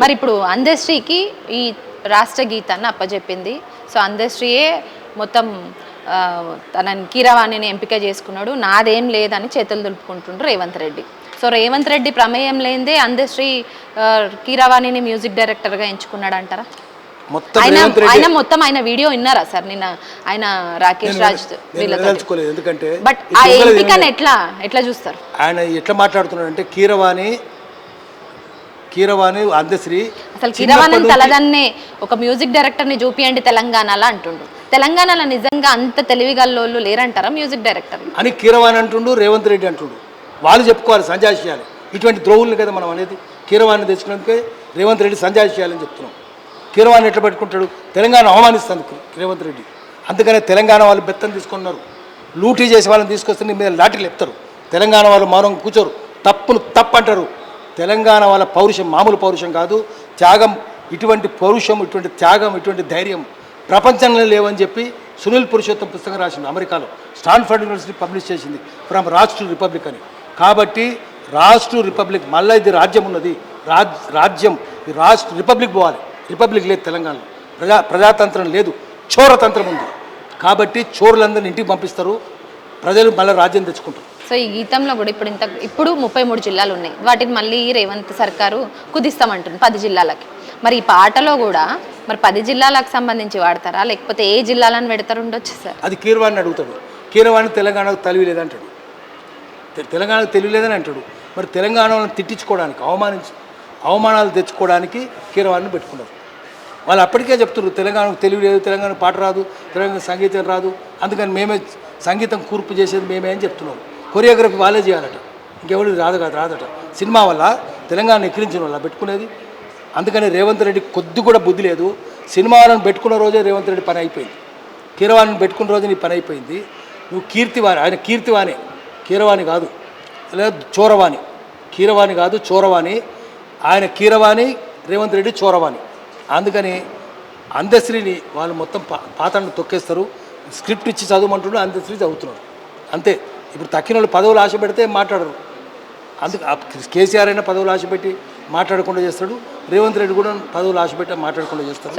మరి ఇప్పుడు అందశ్రీకి ఈ రాష్ట్ర గీతాన్ని అప్పచెప్పింది. సో అందశ్రీయే మొత్తం తనని కీరవాణిని ఎంపిక చేసుకున్నాడు. నాదేం లేదని చేతులు దులుపుకుంటుండ్రు రేవంత్ రెడ్డి. సో రేవంత్ రెడ్డి ప్రమేయం లేనిదే అందశ్రీ కీరవాణిని మ్యూజిక్ డైరెక్టర్గా ఎంచుకున్నాడు అంటారా? ఆయన వీడియో విన్నారా సార్ నిన్న? ఆయన రాకేష్ రాజ్ ఎందుకంటే బట్ ఆ ఎంపికని ఎట్లా చూస్తారు? ఆయన ఎట్లా మాట్లాడుతున్నాడు అంటే కీరవాణి అందశ్రీ అసలు కీరవాణి తలదన్నే ఒక మ్యూజిక్ డైరెక్టర్ని చూపియండి తెలంగాణలో అంటుండు. తెలంగాణలో నిజంగా అంత తెలివిగల్లోళ్ళు లేరంటారా మ్యూజిక్ డైరెక్టర్ అని? కీరవాణి అంటుండు, రేవంత్ రెడ్డి అంటుండు. వాళ్ళు చెప్పుకోవాలి, సంజాయిషి చేయాలి. ఇటువంటి ద్రోహుల్ని కదా మనం అనేది. కీరవాణి తెచ్చుకున్నందుకే రేవంత్ రెడ్డి సంజాయిషి చేయాలని చెప్తున్నాం. కీరవాణి ఎట్లా పెట్టుకుంటాడు? తెలంగాణ అవమానిస్తుంది రేవంత్ రెడ్డి. అందుకనే తెలంగాణ వాళ్ళు బెత్తం తీసుకున్నారు. లూటీ చేసే వాళ్ళని తీసుకొస్తే నీ మీద లాఠీలు ఎత్తారు. తెలంగాణ వాళ్ళు మౌనం కూర్చోరు, తప్పును తప్పు అంటారు. తెలంగాణ వాళ్ళ పౌరుషం మామూలు పౌరుషం కాదు. త్యాగం, ఇటువంటి పౌరుషం, ఇటువంటి త్యాగం, ఇటువంటి ధైర్యం ప్రపంచంలో లేవని చెప్పి సునీల్ పురుషోత్తం పుస్తకం రాసింది. అమెరికాలో స్టాన్ఫర్డ్ యూనివర్సిటీ పబ్లిష్ చేసింది, ఫ్రమ్ రాజ్ టు రిపబ్లిక్ అని. కాబట్టి రాజ్ టు రిపబ్లిక్, మళ్ళీ ఇది రాజ్యం ఉన్నది. రాజ్యం ఈ రాజ్ రిపబ్లిక్ పోవాలి. రిపబ్లిక్ లేదు తెలంగాణలో. ప్రజాతంత్రం లేదు, చోరతంత్రం ఉంది. కాబట్టి చోరులందరినీ ఇంటికి పంపిస్తారు, ప్రజలు మళ్ళీ రాజ్యం తెచ్చుకుంటారు. సో ఈ గీతంలో కూడా ఇప్పుడు 33 జిల్లాలు ఉన్నాయి. వాటిని మళ్ళీ రేవంత్ సర్కారు కుదిస్తామంటుంది 10 జిల్లాలకి. మరి ఈ పాటలో కూడా మరి 10 జిల్లాలకు సంబంధించి వాడతారా, లేకపోతే ఏ జిల్లాలను పెడతారు ఉండొచ్చు సార్? అది కీరవాణిని అడుగుతాడు. కీరవాణి తెలంగాణకు తెలివి లేదంటాడు, తెలంగాణకు తెలివి లేదని అంటాడు. మరి తెలంగాణను తిట్టించుకోవడానికి, అవమానాలు తెచ్చుకోవడానికి కీరవాణిని పెట్టుకున్నారు. వాళ్ళు అప్పటికే చెప్తున్నారు తెలంగాణకు తెలివి లేదు, తెలంగాణ పాట రాదు, తెలంగాణ సంగీతం రాదు, అందుకని మేమే సంగీతం కూర్పు చేసేది మేమే అని చెప్తున్నాం. కొరియోగ్రఫీ వాళ్ళే చేయాలట, ఇంకెవరు రాదట. సినిమా వల్ల తెలంగాణ ఎక్కిరించిన వల్ల పెట్టుకునేది. అందుకని రేవంత్ రెడ్డి కొద్ది కూడా బుద్ధి లేదు. సినిమా వాళ్ళని పెట్టుకున్న రోజే రేవంత్ రెడ్డి పని అయిపోయింది. కీరవాణిని పెట్టుకున్న రోజే నీ పని అయిపోయింది. నువ్వు కీర్తివాణి, ఆయన కీర్తివాణి, కీరవాణి కాదు, లేదా చోరవాణి. కీరవాణి కాదు, చోరవాణి. ఆయన కీరవాణి, రేవంత్ రెడ్డి చోరవాణి. అందుకని అందశ్రీని వాళ్ళు మొత్తం పాత్రను తొక్కేస్తారు. స్క్రిప్ట్ ఇచ్చి చదవమంటున్నాడు, అందశ్రీ చదువుతున్నాడు అంతే. ఇప్పుడు తక్కిన వాళ్ళు పదవులు ఆశ పెడితే మాట్లాడరు. అందుకు కేసీఆర్ అయినా పదవులు ఆశ పెట్టి మాట్లాడకుండా చేస్తాడు, రేవంత్ రెడ్డి కూడా పదవులు ఆశ పెట్టి మాట్లాడకుండా చేస్తాడు.